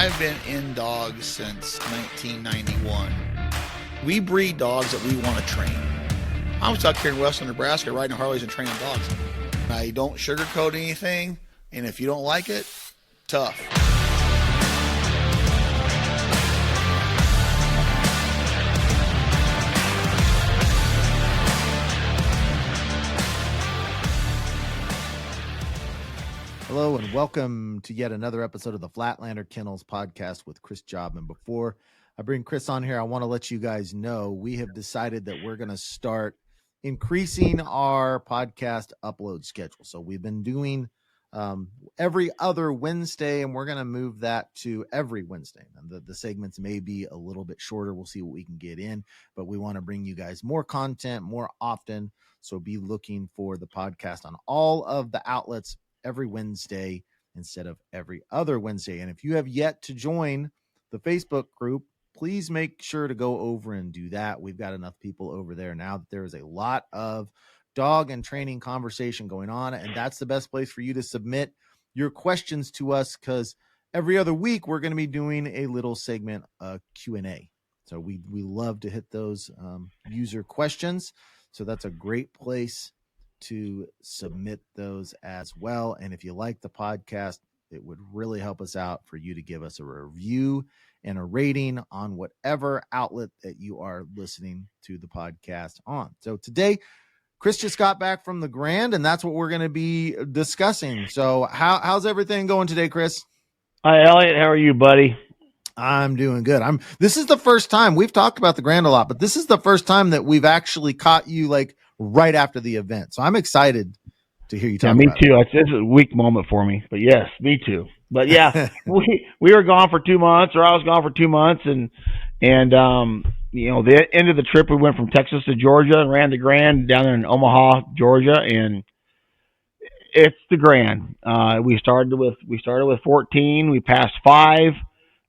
I've been in dogs since 1991. We breed dogs that we want to train. I was out here in western Nebraska riding Harleys and training dogs. I don't sugarcoat anything, and if you don't like it, tough. Hello and welcome to yet another episode of the Flatlander Kennels podcast with Chris Jobman. Before I bring Chris on here, I want to let you guys know we have decided that we're going to start increasing our podcast upload schedule. So we've been doing every other Wednesday, and we're going to move that to every Wednesday. And the segments may be a little bit shorter. We'll see what we can get in, but we want to bring you guys more content more often. So be looking for the podcast on all of the outlets every Wednesday instead of every other Wednesday. And if you have yet to join the Facebook group, please make sure to go over and do that. We've got enough people over there now that there is a lot of dog and training conversation going on, and that's the best place for you to submit your questions to us, because every other week we're going to be doing a little segment Q&A. So we love to hit those user questions. So that's a great place to submit those as well. And if you like the podcast, it would really help us out for you to give us a review and a rating on whatever outlet that you are listening to the podcast on. So today, Chris just got back from the Grand, and that's what we're going to be discussing. So how's everything going today, Chris? Hi, Elliot. How are you, buddy? I'm doing good. This is the first time we've talked about the Grand a lot, but this is the first time that we've actually caught you like right after the event. So I'm excited to hear you talk about it. Me too. This is a weak moment for me, but yes, me too. But yeah, we were gone for 2 months, or I was gone for 2 months, and you know, the end of the trip, we went from Texas to Georgia and ran the Grand down there in Omaha, Georgia, and it's the Grand. We started with 14. We passed 5.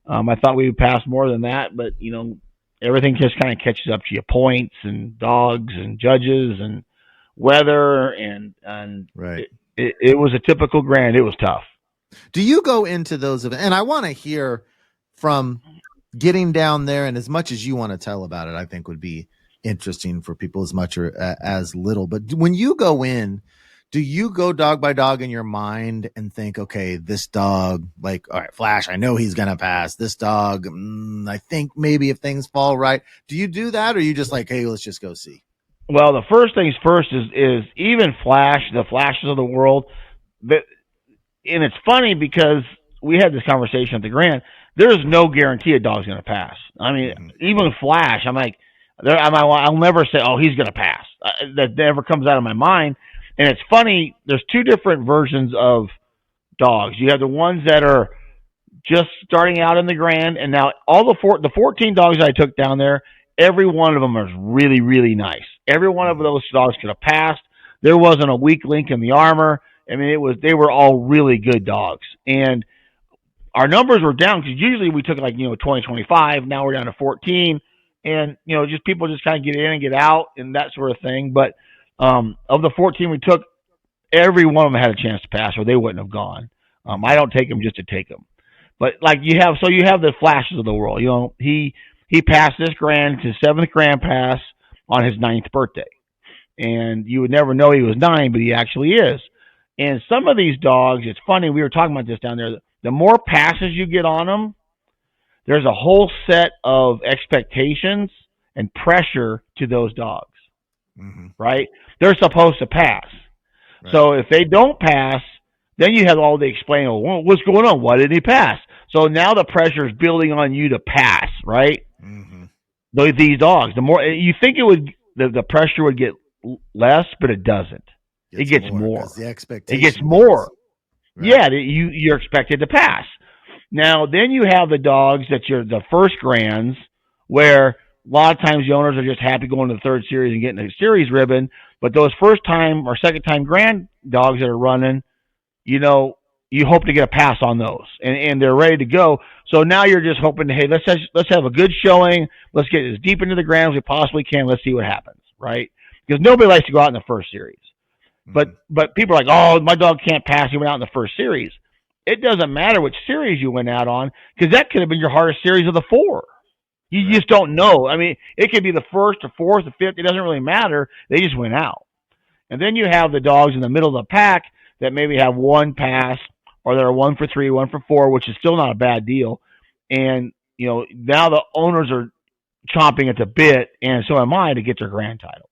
I thought we would pass more than that, but you know, everything just kind of catches up to you. Points and dogs and judges and weather, and right. It was a typical Grand. It was tough. Do you go into those events? And I want to hear from getting down there, and as much as you want to tell about it, I think would be interesting for people as much or as little. But when you go in, do you go dog by dog in your mind and think, okay, this dog, like, all right, Flash, I know he's going to pass. This dog, I think maybe if things fall right. Do you do that, or are you just like, hey, let's just go see? Well, the first things first is even Flash, the Flashes of the world. And it's funny because we had this conversation at the Grand. There's no guarantee a dog's going to pass. I mean, even Flash, I'll never say, oh, he's going to pass. That never comes out of my mind. And it's funny, there's 2 different versions of dogs. You have the ones that are just starting out in the Grand, and now all the 14 dogs I took down there, every one of them is really, really nice. Every one of those dogs could have passed. There wasn't a weak link in the armor. I mean, they were all really good dogs. And our numbers were down because usually we took 20, 25. Now we're down to 14. And, just people just kind of get in and get out and that sort of thing. But of the 14 we took, every one of them had a chance to pass, or they wouldn't have gone. I don't take them just to take them. But you have the Flashes of the world. He passed this Grand, his 7th Grand pass on his 9th birthday. And you would never know he was 9, but he actually is. And some of these dogs, it's funny, we were talking about this down there, the more passes you get on them, there's a whole set of expectations and pressure to those dogs, right? They're supposed to pass. Right. So if they don't pass, then you have all the explaining, well, what's going on? Why didn't he pass? So now the pressure is building on you to pass, right? These dogs, the more you think the pressure would get less, but it doesn't. It gets more. The expectation. It gets more. Right. Yeah, you're expected to pass. Now, then you have the dogs that you're the first Grands, where a lot of times the owners are just happy going to the 3rd series and getting a series ribbon. But those first time or second time Grand dogs that are running, you hope to get a pass on those, and they're ready to go. So now you're just hoping, hey, let's have a good showing. Let's get as deep into the Grand as we possibly can. Let's see what happens, right? Because nobody likes to go out in the first series. But people are like, oh, my dog can't pass. He went out in the first series. it doesn't matter which series you went out on, because that could have been your hardest series of the 4. You just don't know. I mean, it could be the first or fourth or fifth. It doesn't really matter. They just went out. And then you have the dogs in the middle of the pack that maybe have one pass, or they're 1 for 3, 1 for 4, which is still not a bad deal. And, now the owners are chomping at the bit, and so am I, to get their grand titles.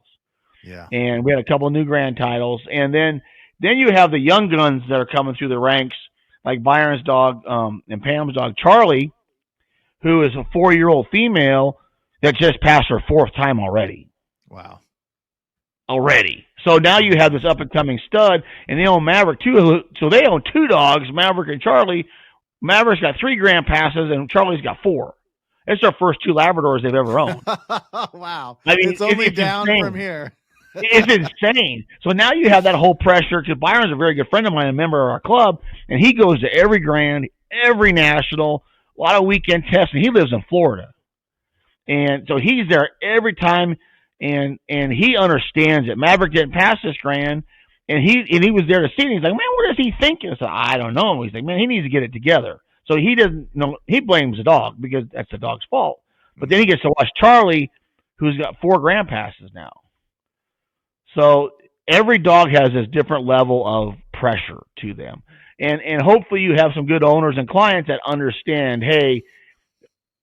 Yeah. And we had a couple of new grand titles. And then you have the young guns that are coming through the ranks, like Byron's dog and Pam's dog, Charlie, who is a 4-year-old female that just passed her 4th time already. Wow. Already. So now you have this up-and-coming stud, and they own Maverick too. So they own 2 dogs, Maverick and Charlie. Maverick's got 3 grand passes, and Charlie's got 4. It's their first 2 Labradors they've ever owned. Wow. I mean, it's only it's down insane. from here. It's insane. So now you have that whole pressure, because Byron's a very good friend of mine, a member of our club, and he goes to every grand, every national, a lot of weekend tests, and he lives in Florida. And so he's there every time, and he understands it. Maverick didn't pass this grand, and he was there to see it. He's like, man, what is he thinking? I said, I don't know. He's like, man, he needs to get it together. So he doesn't know. He blames the dog because that's the dog's fault. But then he gets to watch Charlie, who's got 4 grand passes now. So every dog has this different level of pressure to them. And hopefully you have some good owners and clients that understand, hey,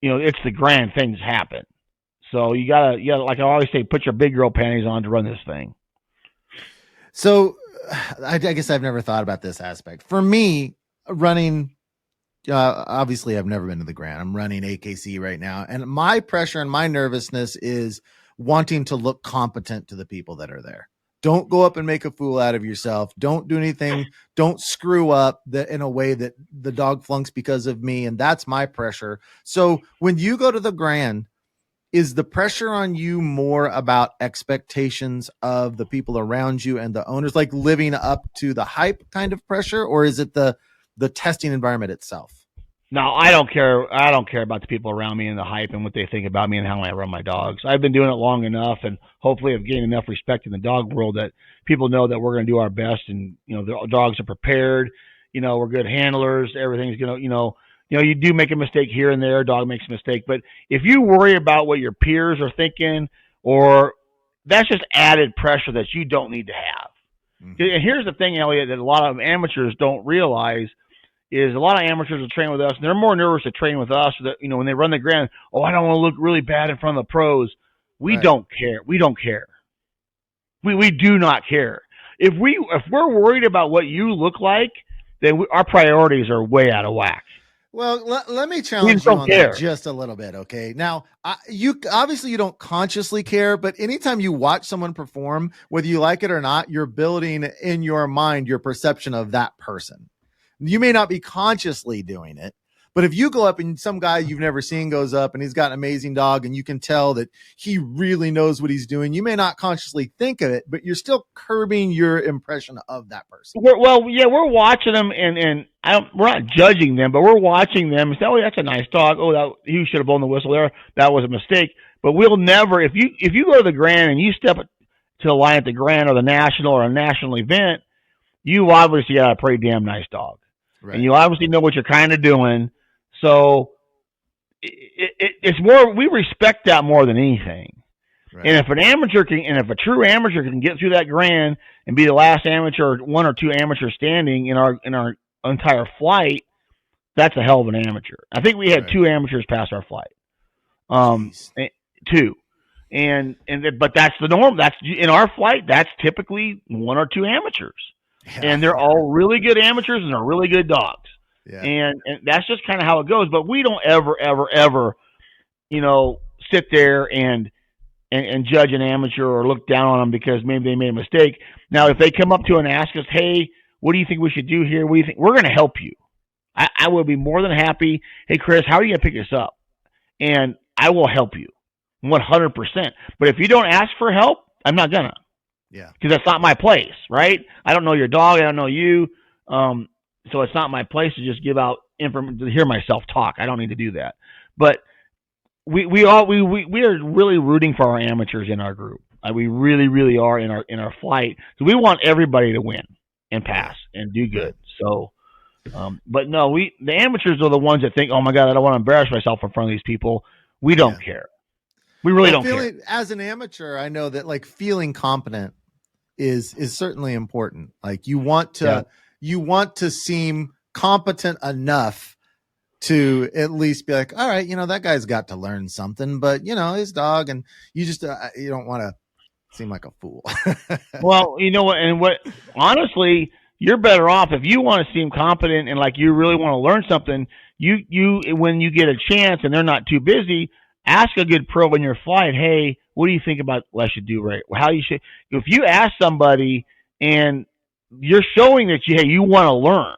it's the grand, things happen. So you gotta, like I always say, put your big girl panties on to run this thing. So I guess I've never thought about this aspect. For me, running, obviously I've never been to the grand. I'm running AKC right now. And my pressure and my nervousness is wanting to look competent to the people that are there. Don't go up and make a fool out of yourself. Don't do anything. Don't screw up in a way that the dog flunks because of me. And that's my pressure. So when you go to the grand, is the pressure on you more about expectations of the people around you and the owners, like living up to the hype kind of pressure, or is it the testing environment itself? No, I don't care. I don't care about the people around me and the hype and what they think about me and how I run my dogs. I've been doing it long enough, and hopefully I've gained enough respect in the dog world that people know that we're going to do our best, and the dogs are prepared. We're good handlers. Everything's going to, you do make a mistake here and there. A dog makes a mistake, but if you worry about what your peers are thinking, or that's just added pressure that you don't need to have. Mm-hmm. And here's the thing, Elliot, that a lot of amateurs don't realize. Is a lot of amateurs will train with us, and they're more nervous to train with us. That when they run the grand, I don't want to look really bad in front of the pros. We don't care. We don't care. We do not care. If we're worried about what you look like, then our priorities are way out of whack. Well, let me challenge you on that just a little bit, okay? Now, you obviously you don't consciously care, but anytime you watch someone perform, whether you like it or not, you're building in your mind your perception of that person. You may not be consciously doing it, but if you go up and some guy you've never seen goes up and he's got an amazing dog and you can tell that he really knows what he's doing, you may not consciously think of it, but you're still curbing your impression of that person. We're watching them and we're not judging them, but we're watching them and say, oh, that's a nice dog. Oh, he should have blown the whistle there. That was a mistake. But we'll never, if you go to the grand and you step to the line at the grand or the national or a national event, you obviously got a pretty damn nice dog. Right. And you obviously know what you're kind of doing. So it's more, we respect that more than anything. Right. And if a true amateur can get through that grand and be the last amateur, 1 or 2 amateurs standing in our entire flight, that's a hell of an amateur. I think we had 2 amateurs pass our flight. 2. But that's the norm. That's in our flight. That's typically 1 or 2 amateurs. Yeah. And they're all really good amateurs and they're really good dogs. Yeah. And that's just kind of how it goes. But we don't ever, sit there and judge an amateur or look down on them because maybe they made a mistake. Now, if they come up to and ask us, hey, what do you think we should do here? What do you think? We're going to help you. I will be more than happy. Hey, Chris, how are you going to pick this up? And I will help you 100%. But if you don't ask for help, I'm not going to. Yeah, because that's not my place, right? I don't know your dog. I don't know you. So it's not my place to just give out information to hear myself talk. I don't need to do that. But we are really rooting for our amateurs in our group. We really are in our flight. So we want everybody to win and pass and do good. So But no, the amateurs are the ones that think, oh my God, I don't want to embarrass myself in front of these people. We don't care. We really don't care. As an amateur, I know that like feeling competent is certainly important. Like you want to seem competent enough to at least be like, all right, that guy's got to learn something, but his dog, and you just you don't want to seem like a fool. Well, honestly, you're better off if you want to seem competent and like you really want to learn something. You when you get a chance and they're not too busy, ask a good pro in your flight, hey, what do you think about what I should do right? How you should. If you ask somebody and you're showing that you want to learn,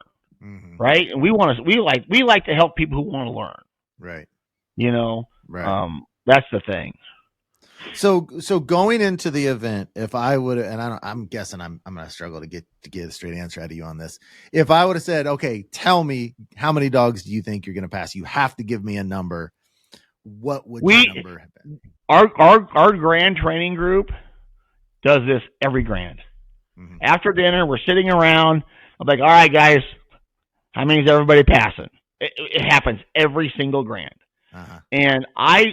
right? And we like to help people who want to learn, right? Right. That's the thing. So going into the event, if I would, and I'm guessing I'm going to struggle to get a straight answer out of you on this. If I would have said, okay, tell me how many dogs do you think you're going to pass? You have to give me a number. What would your number have been? Our grand training group does this every grand. Mm-hmm. After dinner, we're sitting around. I'm like, all right, guys, how many is everybody passing? It happens every single grand. Uh-huh. And I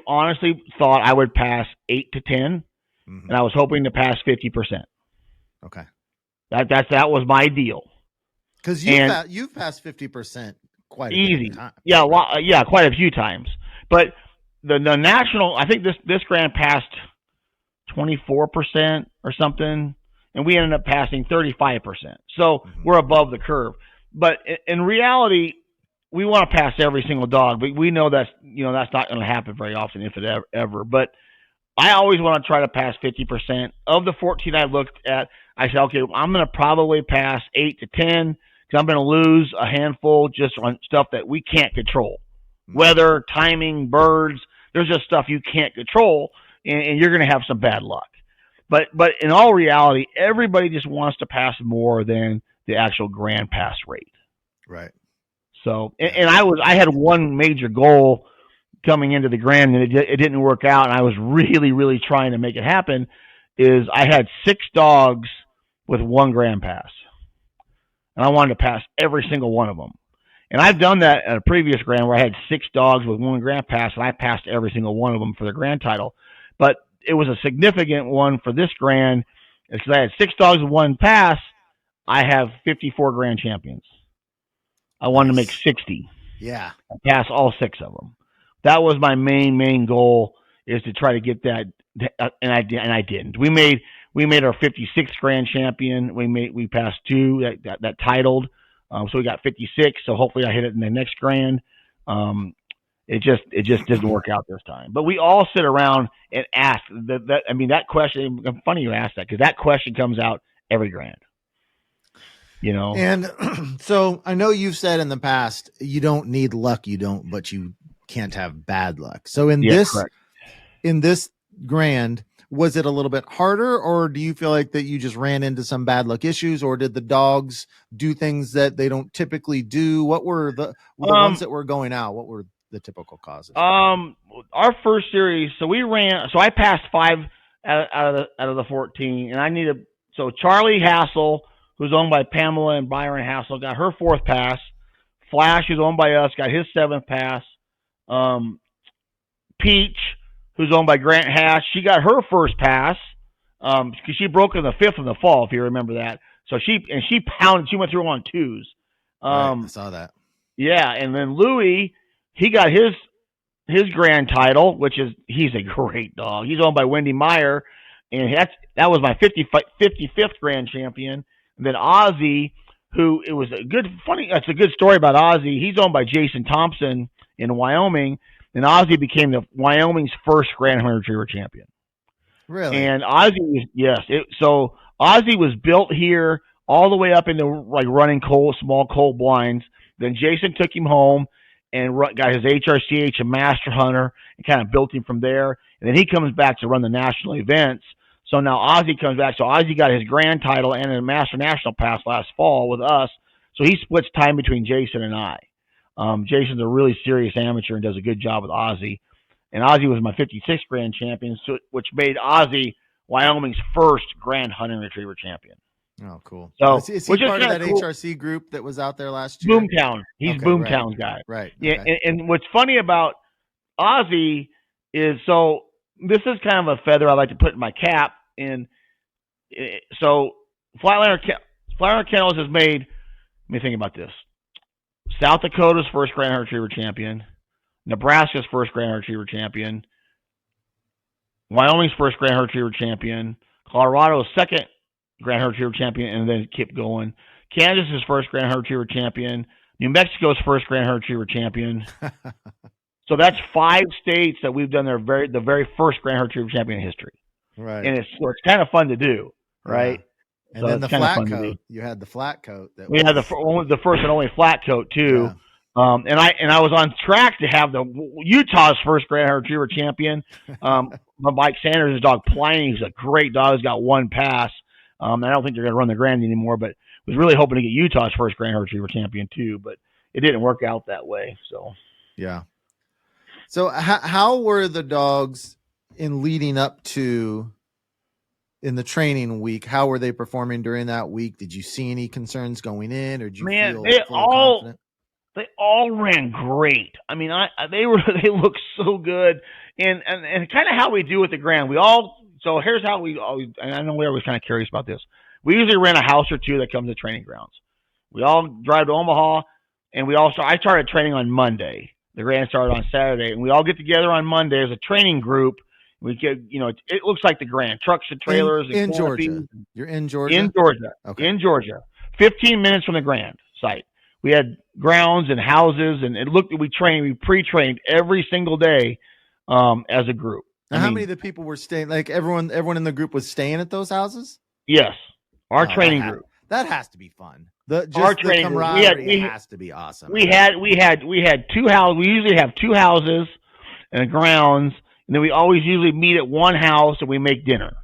honestly thought I would pass 8 to 10, and I was hoping to pass 50%. Okay, that was my deal. Because you've passed 50% quite easy. Time. Yeah, quite a few times. But the national, I think this grand passed 24% or something, and we ended up passing 35%. So we're above the curve. But in reality, we want to pass every single dog, but we know that's not going to happen very often, if it ever. But I always want to try to pass 50%. Of the 14 I looked at, I said, okay, I'm going to probably pass 8 to 10 because I'm going to lose a handful just on stuff that we can't control. Weather, timing, birds, there's just stuff you can't control, and you're going to have some bad luck. But in all reality, everybody just wants to pass more than the actual grand pass rate. Right. So, and I had one major goal coming into the grand, and it didn't work out, and I was really, really trying to make it happen, is I had 6 dogs with 1 grand pass. And I wanted to pass every single one of them. And I've done that at a previous grand where I had 6 dogs with 1 grand pass, and I passed every single one of them for the grand title. But it was a significant one for this grand, because I had 6 dogs with 1 pass. I have 54 grand champions. I wanted to make 60. Yeah. And pass all 6 of them. That was my main goal, is to try to get that, and I didn't. We made our 56th grand champion. We passed 2 that titled. So we got 56. So hopefully I hit it in the next grand. It just didn't work out this time. But we all sit around and ask that question. Funny you asked that, because that question comes out every grand. And so I know you've said in the past, you don't need luck, but you can't have bad luck. So in this grand, was it a little bit harder, or do you feel like that you just ran into some bad luck issues, or did the dogs do things that they don't typically do? What were the ones that were going out? What were the typical causes? Our first series, so I passed 5 out of the 14, and so Charlie Hassel, who's owned by Pamela and Byron Hassel, got her 4th pass. Flash, who's owned by us, got his 7th pass. Peach, who's owned by Grant Hash, she got her first pass because she broke in the 5th in the fall, if you remember that. So she went through on 2s. Right, I saw that. Yeah, and then Louis, he got his grand title, he's a great dog. He's owned by Wendy Meyer, and that was my 55th grand champion. And then Ozzy, that's a good story about Ozzy. He's owned by Jason Thompson in Wyoming, and Ozzy became Wyoming's first Grand Hunter Retriever champion. Really? And Ozzy so Ozzy was built here all the way up into like running small cold blinds. Then Jason took him home and got his HRCH, a master hunter, and kind of built him from there. And then he comes back to run the national events. So now Ozzy comes back. So Ozzy got his grand title and a master national pass last fall with us. So he splits time between Jason and I. Jason's a really serious amateur and does a good job with Ozzy. And Ozzy was my 56th grand champion, which made Ozzy Wyoming's first grand hunting retriever champion. Oh, cool. So Is he part of that cool HRC group that was out there last year? Boomtown. He's okay, Boomtown's guy. Right. Yeah. And what's funny about Ozzy is, so this is kind of a feather I like to put in my cap. And so Flatlander Kennels has made, let me think about this. South Dakota's first Grand Hunter Retriever champion, Nebraska's first Grand Hunter Retriever champion, Wyoming's first Grand Hunter Retriever champion, Colorado's second Grand Hunter Retriever champion, and then keep going. Kansas's first Grand Hunter Retriever champion, New Mexico's first Grand Hunter Retriever champion. So that's 5 states that we've done the very first Grand Hunter Retriever champion in history. Right. And it's kind of fun to do, right? Yeah. And so then the flat coat. You had the flat coat. We had the first and only flat coat too. Yeah. And I was on track to have the Utah's first Grand Hunter Retriever champion. Mike Sanders' dog Pliny, he's a great dog. He's got 1 pass. I don't think they're going to run the Grand anymore, but was really hoping to get Utah's first Grand Hunter Retriever champion too. But it didn't work out that way. So yeah. So how were the dogs in leading up to? In the training week, how were they performing during that week? Did you see any concerns going in, or did you feel confident? They all ran great. I mean, they looked so good, and kind of how we do with the Grand. So here's how we always. And I know we're always kind of curious about this. We usually rent a house or 2 that comes to training grounds. We all drive to Omaha, and I started training on Monday. The Grand started on Saturday, and we all get together on Monday as a training group. We get, it looks like the Grand trucks and trailers in Georgia. You're in Georgia. In Georgia. Okay. In Georgia. 15 minutes from the Grand site. We had grounds and houses, and we pre-trained every single day as a group. Now, how many of the people were staying? Like everyone in the group was staying at those houses? Yes, our training group. That has to be fun. Our training camaraderie has to be awesome. We had 2 houses. We usually have 2 houses and grounds. And then we always usually meet at one house and we make dinner.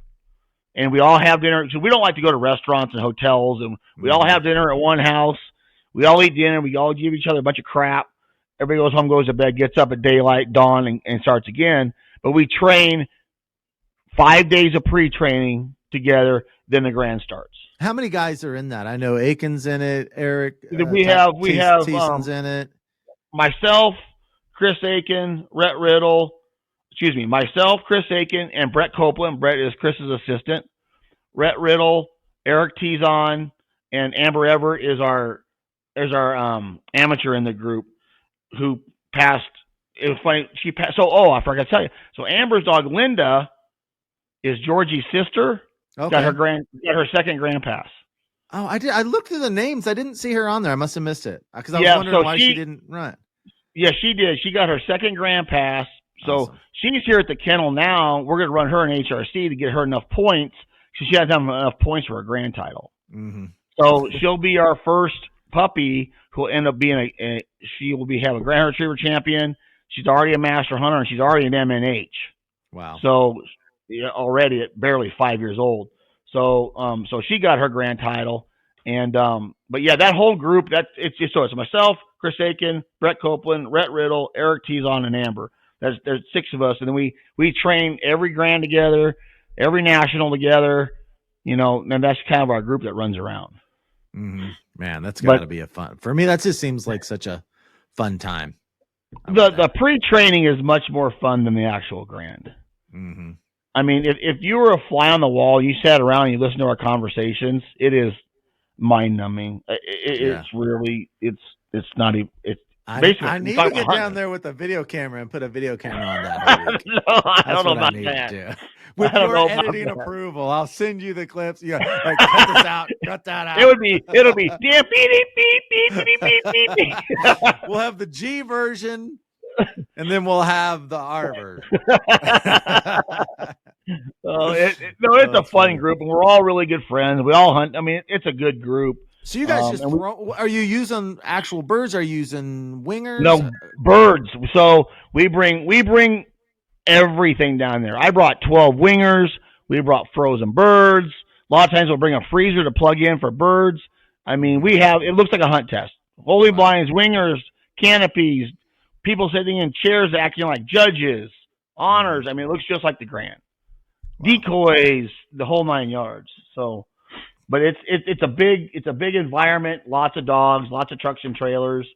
And we all have dinner. So we don't like to go to restaurants and hotels. And we all have dinner at one house. We all eat dinner. We all give each other a bunch of crap. Everybody goes home, goes to bed, gets up at daylight, dawn, and starts again. But we train 5 days of pre-training together. Then the Grand starts. How many guys are in that? I know Aiken's in it. Eric. We have Thiessen's in it. Myself, Chris Aiken, Rhett Riddle. Myself, Chris Aiken, and Brett Copeland. Brett is Chris's assistant. Rhett Riddle, Eric Tizon, and Amber Everett is our amateur in the group who passed. It was funny. She passed. I forgot to tell you. So Amber's dog Linda is Georgie's sister. Okay. Got her second Grand pass. Oh, I did. I looked through the names. I didn't see her on there. I must have missed it because I was wondering why she didn't run. Yeah, she did. She got her second Grand pass. So awesome. She's here at the kennel now. We're going to run her in HRC to get her enough points. She has enough points for a Grand title. Mm-hmm. So she'll be our first puppy who will end up being have a Grand Retriever champion. She's already a Master Hunter, and she's already an MNH. Wow. So already at barely 5 years old. So she got her Grand title. And but yeah, that whole group, it's myself, Chris Aiken, Brett Copeland, Rhett Riddle, Eric Tizon, and Amber. There's 6 of us, and then we train every Grand together, every National together, and that's kind of our group that runs around. Mm-hmm. Man, that's got to be a fun. For me, that just seems like such a fun time. The pre-training is much more fun than the actual Grand. Mm-hmm. I mean, if you were a fly on the wall, you sat around and you listened to our conversations, it is mind-numbing. It's really, it's not even, I need to get down there with a video camera and put a video camera on that. No, I don't know about that. With your editing approval, I'll send you the clips. Yeah, like, cut this out, cut that out. It'll be beep, beep, beep, beep, beep, beep, beep. We'll have the G version, and then we'll have the R version. It's a fun group, and we're all really good friends. We all hunt. I mean, it's a good group. So you guys are you using actual birds? Are you using wingers? No, birds. So we bring everything down there. I brought 12 wingers. We brought frozen birds. A lot of times we'll bring a freezer to plug in for birds. I mean, it looks like a hunt test. Holy blinds, wingers, canopies, people sitting in chairs acting like judges, honors. I mean, it looks just like the Grand. Decoys, the whole 9 yards. So But it's a big environment, lots of dogs, lots of trucks and trailers,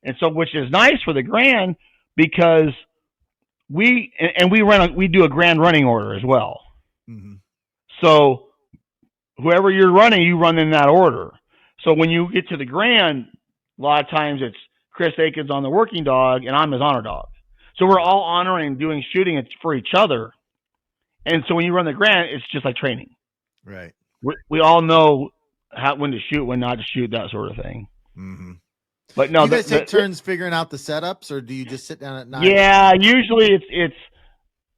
and so which is nice for the Grand because we do a Grand running order as well. Mm-hmm. So whoever you're running, you run in that order. So when you get to the Grand, a lot of times it's Chris Aikens on the working dog and I'm his honor dog. So we're all honoring, doing shooting for each other. And so when you run the Grand, it's just like training. Right. We all know when to shoot, when not to shoot, that sort of thing. Mm-hmm. But no, do you guys take turns figuring out the setups, or do you just sit down at night? Yeah, usually it's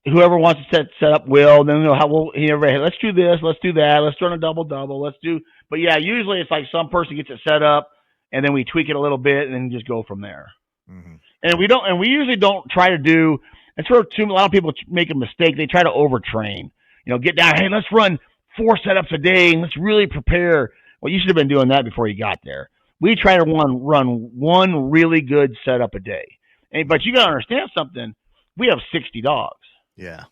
whoever wants to set up will. Then let's do this, let's do that, let's run a double, let's do. But yeah, usually it's like some person gets it set up, and then we tweak it a little bit, and then just go from there. Mm-hmm. And we usually don't try to do. It's where a lot of people make a mistake. They try to overtrain. Get down. Hey, let's run 4 setups a day, and let's really prepare. Well, you should have been doing that before you got there. We try to run one really good setup a day. But you got to understand something. We have 60 dogs. Yeah.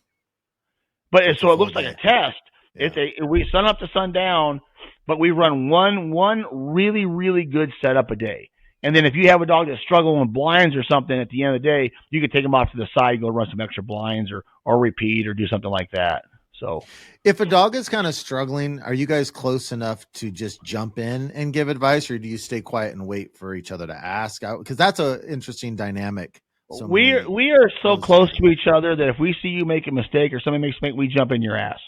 But so it looks like day. a test. Yeah. We sun up to sundown, but we run one really, really good setup a day. And then if you have a dog that's struggling with blinds or something at the end of the day, you can take them off to the side, go run some extra blinds or repeat or do something like that. So if a dog is kind of struggling, are you guys close enough to just jump in and give advice, or do you stay quiet and wait for each other to ask? Because that's an interesting dynamic. We are so close to each other that if we see you make a mistake or somebody makes a mistake, we jump in your ass.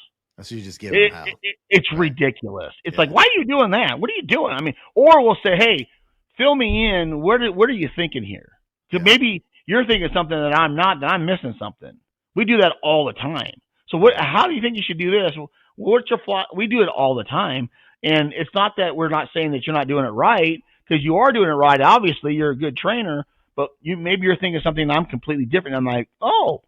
So you just give them hell. It's ridiculous. It's like, why are you doing that? What are you doing? I mean, or we'll say, hey, fill me in. What are you thinking here? Because maybe you're thinking something that I'm not, that I'm missing something. We do that all the time. So how do you think you should do this? What's your flaw? We do it all the time. And it's not that we're not saying that you're not doing it right, because you are doing it right. Obviously, you're a good trainer, but maybe you're thinking something I'm completely different. I'm like, oh,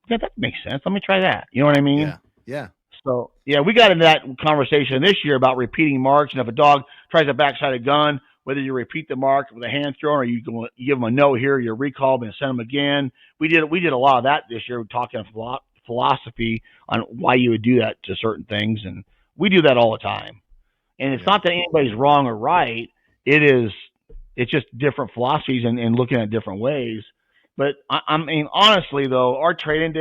yeah, that makes sense. Let me try that. You know what I mean? Yeah. So, yeah, we got into that conversation this year about repeating marks. And if a dog tries a backside of gun, whether you repeat the mark with a hand thrown or you give them a no here, you recall them and send them again. We did a lot of that this year. We're talking philosophy on why you would do that to certain things, and we do that all the time. And it's not that anybody's wrong or right. It's just different philosophies and looking at different ways. But I mean, honestly though, our training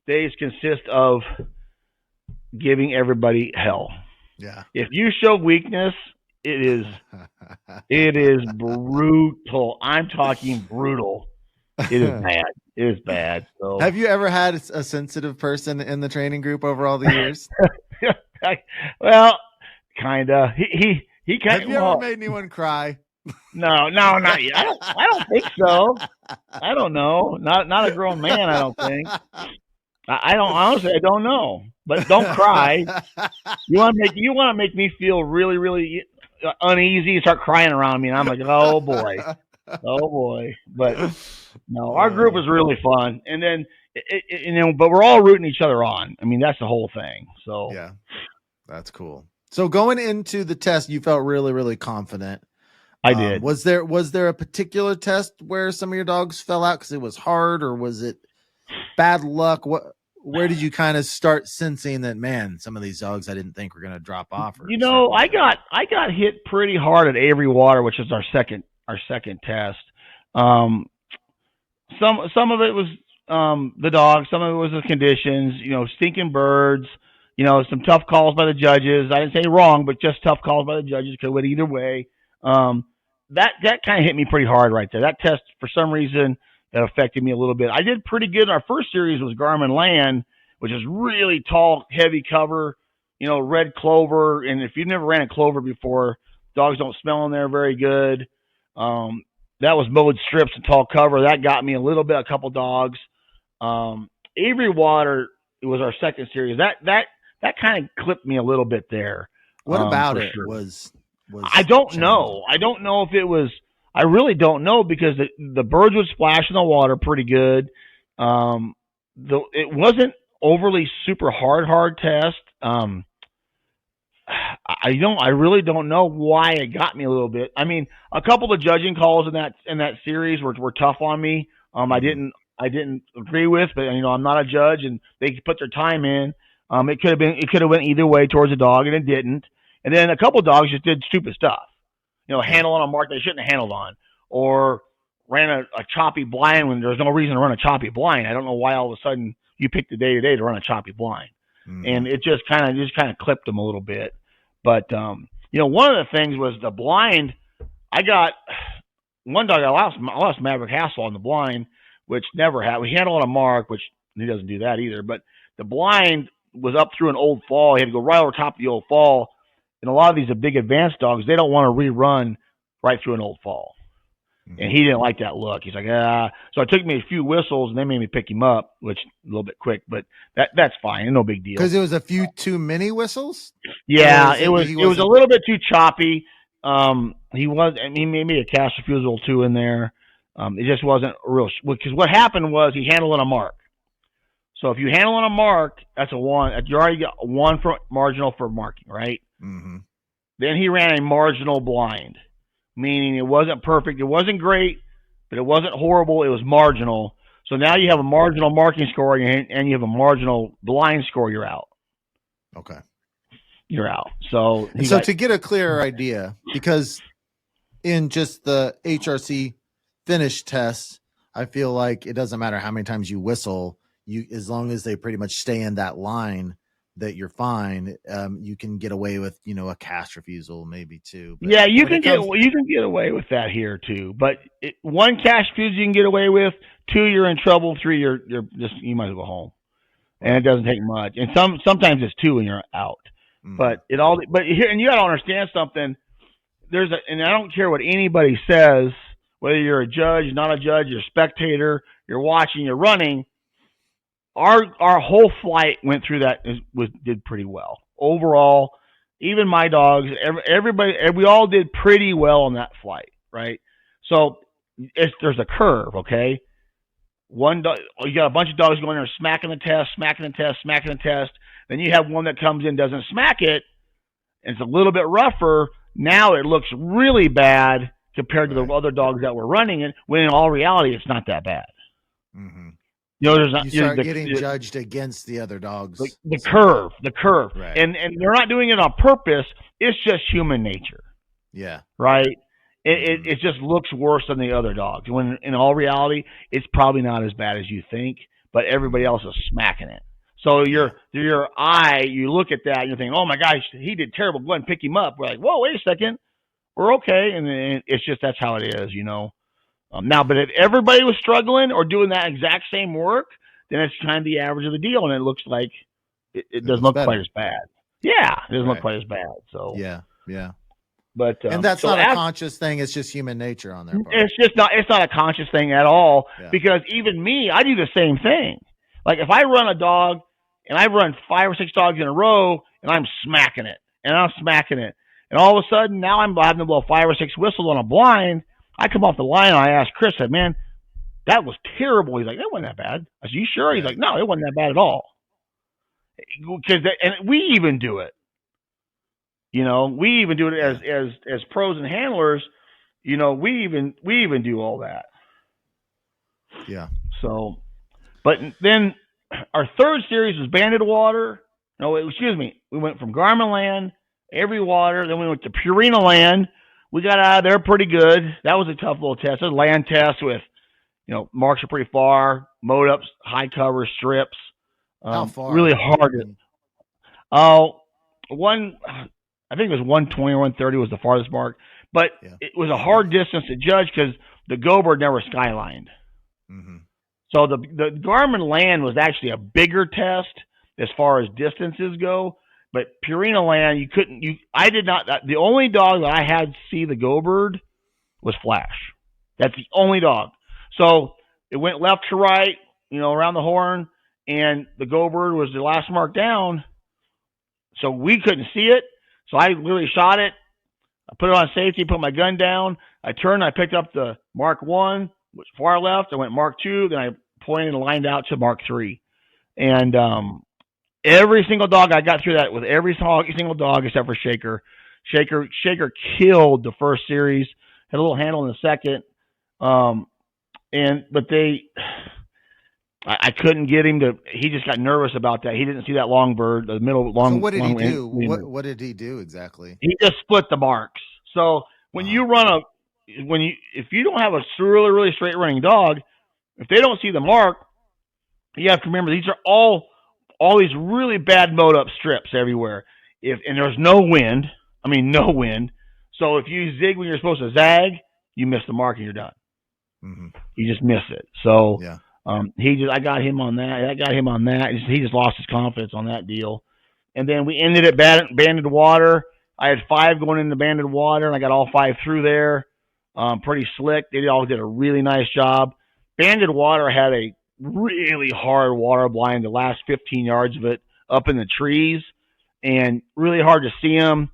days consist of giving everybody hell. Yeah. If you show weakness, it is brutal. I'm talking brutal. It is bad. It is bad. So, have you ever had a sensitive person in the training group over all the years? Well, kinda. He kind of. Have you ever made anyone cry? No, not yet. I don't think so. I don't know. Not a grown man. I don't think. I don't honestly. I don't know. But don't cry. You want to make me feel really, really uneasy. Start crying around me, and I'm like, oh boy. But no, our group was really fun, and then but we're all rooting each other on. I mean, that's the whole thing. So yeah, that's cool. So going into the test, you felt really, really confident. I did. Was there a particular test where some of your dogs fell out because it was hard, or was it bad luck? Where did you kind of start sensing that, man, some of these dogs I didn't think were going to drop off? I got hit pretty hard at Avery Water, which is our second test. Some of it was the dogs, some of it was the conditions, stinking birds, some tough calls by the judges. I didn't say wrong, but just tough calls by the judges. Could have went either way. That kind of hit me pretty hard right there. That test, for some reason, that affected me a little bit. I did pretty good. Our first series was Garmin Land, which is really tall, heavy cover, red clover. And if you've never ran a clover before, dogs don't smell in there very good. That was mowed strips and tall cover. That got me a couple dogs. Avery Water, it was our second series. That kind of clipped me a little bit there. What about it sure. was I don't know. I don't know if it was. I really don't know, because the birds would splash in the water pretty good. It wasn't overly super hard test. I really don't know why it got me a little bit. I mean, a couple of judging calls in that series were tough on me. I didn't agree with, but I'm not a judge, and they put their time in. It could have went either way towards the dog, and it didn't. And then a couple of dogs just did stupid stuff. Handle on a mark they shouldn't have handled on, or ran a choppy blind when there's no reason to run a choppy blind. I don't know why all of a sudden you picked the day to run a choppy blind. Mm-hmm. And it just kind of clipped them a little bit. But one of the things was the blind. I got one dog. I lost Maverick Hassel on the blind, which never happened. We handled on a mark, which he doesn't do that either. But the blind was up through an old fall. He had to go right over top of the old fall. And a lot of these big advanced dogs, they don't want to rerun right through an old fall. Mm-hmm. And he didn't like that look. He's like, So it took me a few whistles, and they made me pick him up, which a little bit quick, but that's fine. No big deal. Because it was a few too many whistles? Yeah, it was a little bit too choppy. He made me a cash refusal too in there. It just wasn't real. Because what happened was he handled on a mark. So if you handle on a mark, that's a 1. You already got 1 for marginal for marking, right? Mm-hmm. Then he ran a marginal blind, meaning it wasn't perfect. It wasn't great, but it wasn't horrible. It was marginal. So now you have a marginal marking score and you have a marginal blind score. You're out. Okay. You're out. So to get a clearer idea, because in just the HRC finish test, I feel like it doesn't matter how many times you whistle, as long as they pretty much stay in that line, that you're fine. You can get away with, a cash refusal, maybe too. But yeah, you can get away with that here too. But 1 cash refusal you can get away with. 2, you're in trouble. 3, you might as well go home. And it doesn't take much. And sometimes it's 2 and you're out. Mm. But here, and you got to understand something. And I don't care what anybody says, whether you're a judge, not a judge, you're a spectator, you're watching, you're running. Our whole flight went through that did pretty well overall. Even my dogs, everybody, we all did pretty well on that flight, right? So there's a curve, okay? One dog, you got a bunch of dogs going there smacking the test. Then you have one that comes in, doesn't smack it, and it's a little bit rougher. Now it looks really bad compared to the other dogs that were running it. When in all reality, it's not that bad. Mm-hmm. You start getting judged against the other dogs. The curve, right. and they're not doing it on purpose. It's just human nature. Yeah, right. It just looks worse than the other dogs. When in all reality, it's probably not as bad as you think. But everybody else is smacking it. So your eye, you look at that, and you're thinking, "Oh my gosh, he did terrible. Go ahead and pick him up." We're like, "Whoa, wait a second, we're okay." And it's just that's how it is, Now, but if everybody was struggling or doing that exact same work, then it's kind of the average of the deal, and it looks like it doesn't look quite as bad. Yeah, it doesn't look quite as bad. So yeah. But and that's not a conscious thing; it's just human nature on their part. It's not a conscious thing at all. Yeah. Because even me, I do the same thing. Like if I run a dog and I run 5 or 6 dogs in a row, and I'm smacking it, and all of a sudden now I'm having to blow 5 or 6 whistles on a blind. I come off the line and I asked Chris, I said, "Man, that was terrible." He's like, "It wasn't that bad." I said, "You sure?" He's like, "No, it wasn't that bad at all." And we even do it. We even do it as pros and handlers. We even do all that. Yeah. So, but then our third series was Banded Water. No, excuse me. We went from Garmin Land, Every Water. Then we went to Purina Land. We got out of there pretty good. That was a tough little test. It was a land test with, marks are pretty far, mowed up, high cover strips. How far? Really hard. I think it was 120 or 130 was the farthest mark. But it was a hard distance to judge because the Go-Bird never skylined. Mm-hmm. So the Garmin Land was actually a bigger test as far as distances go. But Purina Land, the only dog that I had see the Go-Bird was Flash. That's the only dog. So it went left to right, around the horn, and the Go-Bird was the last mark down. So we couldn't see it. So I literally shot it. I put it on safety, put my gun down. I turned, I picked up the Mark 1, which far left. I went Mark 2, then I pointed and lined out to Mark 3. And every single dog, I got through that with every single dog except for Shaker. Shaker killed the first series, had a little handle in the second. But I couldn't get him to. He just got nervous about that. He didn't see that long bird, the middle long. So what did he do? Long, What did he do exactly? He just split the marks. So when you run if you don't have a really straight running dog, if they don't see the mark, you have to remember these are all these really bad mowed up strips everywhere. And there's no wind. I mean, no wind. So if you zig when you're supposed to zag, you miss the mark and you're done. Mm-hmm. You just miss it. So yeah. I got him on that. I got him on that. He just lost his confidence on that deal. And then we ended at banded water. I had 5 going into banded water, and I got all 5 through there. Pretty slick. They all did a really nice job. Banded water had a really hard water blind, the last 15 yards of it up in the trees, and really hard to see them.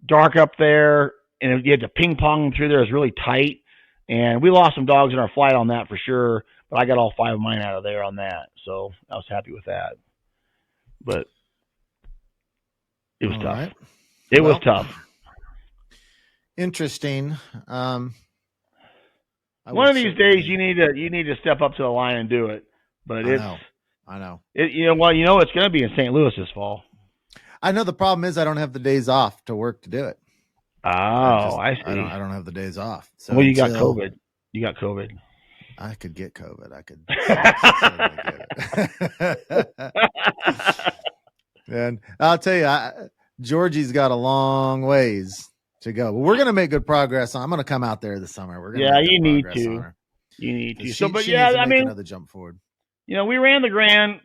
Dark up there, and you had to ping pong them through there. It was really tight, and we lost some dogs in our flight on that for sure. But I got all 5 of mine out of there on that, so I was happy with that. But it was tough. Right. It was tough. Interesting. One of these days, you need to step up to the line and do it. But I know. It's going to be in St. Louis this fall. I know. The problem is I don't have the days off to work to do it. Oh, I see. I don't have the days off. So well, you got COVID. You got COVID. I could get COVID. I could. Get it. And I'll tell you, Georgie's got a long ways to go. But we're going to make good progress. I'm going to come out there this summer. We're going to you need to. You need to. So, but yeah, I mean, another jump forward. We ran the Grand.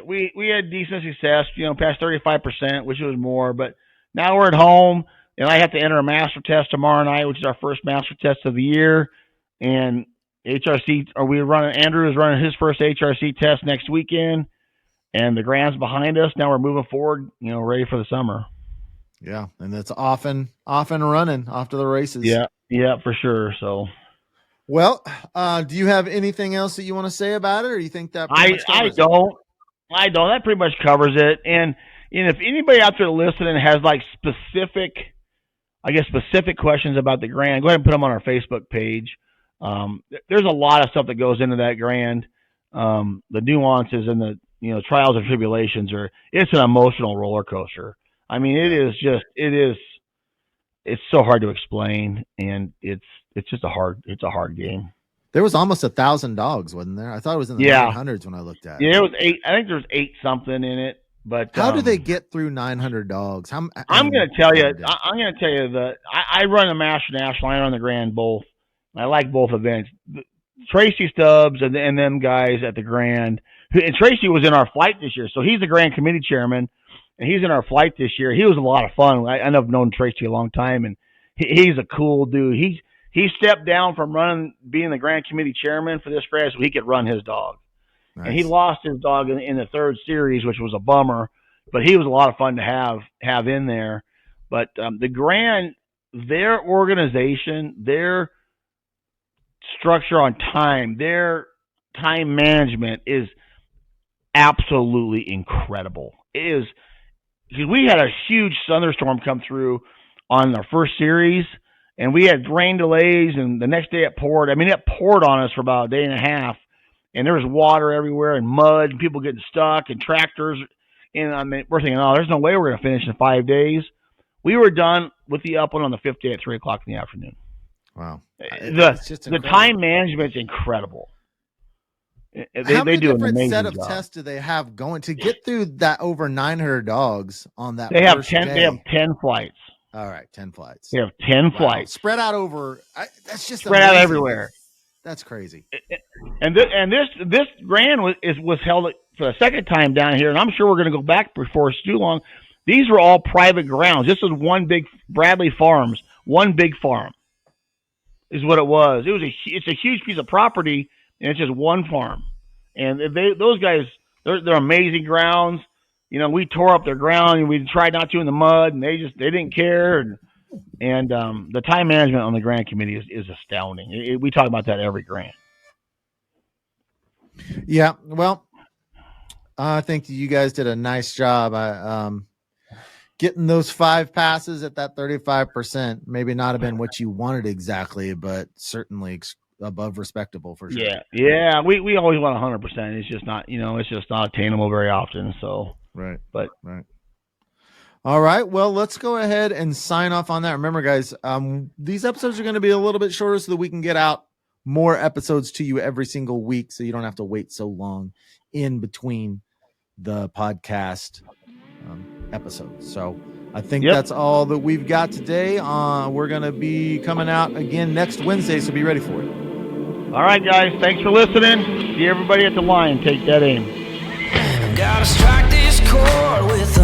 We had decent success. Past 35%, which was more. But now we're at home, and I have to enter a master test tomorrow night, which is our first master test of the year. And HRC, Andrew is running his first HRC test next weekend, and the Grand's behind us. Now we're moving forward, ready for the summer. Yeah, and it's off and running off to the races. Yeah, for sure. So, well, do you have anything else that you want to say about it, or you think that I don't. That pretty much covers it. And if anybody out there listening has specific questions about the Grand, go ahead and put them on our Facebook page. There's a lot of stuff that goes into that Grand. The nuances and the trials and tribulations it's an emotional roller coaster. I mean, it's so hard to explain, and it's just a hard game. There was almost 1,000 dogs, wasn't there? I thought it was in the 900s when I looked at it. Yeah, it was 8. I think there was 8 something in it. But how do they get through 900 dogs? I'm going to tell you. I'm going to tell you that I run a Master National. I run the Grand both. I like both events. Tracy Stubbs and them guys at the Grand. And Tracy was in our flight this year, so he's the Grand Committee Chairman, and he's in our flight this year. He was a lot of fun. I've known Tracy a long time, and he's a cool dude. He stepped down from being the Grand Committee Chairman for this Grand so he could run his dog. Nice. And he lost his dog in the 3rd series, which was a bummer, but he was a lot of fun to have in there. But the Grand, their organization, their structure on time, their time management is absolutely incredible. It is, because we had a huge thunderstorm come through on our first series, and we had rain delays, and the next day it poured. I mean, it poured on us for about a day and a half, and there was water everywhere and mud and people getting stuck and tractors. And I mean, we're thinking, there's no way we're going to finish in 5 days. We were done with the upland on the 5th day at 3 o'clock in the afternoon. Wow. The time management's incredible. How many do an different amazing set of job. tests do they have going to get through that over 900 dogs on that? They have first 10. day? They have 10 flights. All right, 10 flights. They have 10 flights spread out over. That's just spread amazing. out everywhere. That's crazy. And this Grand was held for the second time down here, and I'm sure we're going to go back before it's too long. These were all private grounds. This was one big Bradley Farms, one big farm, is what it was. It's a huge piece of property, and it's just one farm. And those guys, they're amazing grounds. We tore up their ground, and we tried not to in the mud, and they didn't care. And the time management on the Grand Committee is astounding. We talk about that every Grand. Yeah, well, I think you guys did a nice job. Getting those 5 passes at that 35%, maybe not have been what you wanted exactly, but certainly above respectable for sure. Yeah. We always want 100%. It's just not, it's just not attainable very often. So right. But All right. Well, let's go ahead and sign off on that. Remember, guys, these episodes are going to be a little bit shorter so that we can get out more episodes to you every single week, so you don't have to wait so long in between the podcast episodes. So I think that's all that we've got today. We're going to be coming out again next Wednesday, so be ready for it. All right, guys. Thanks for listening. See everybody at the line. Take that aim. Gotta strike this chord with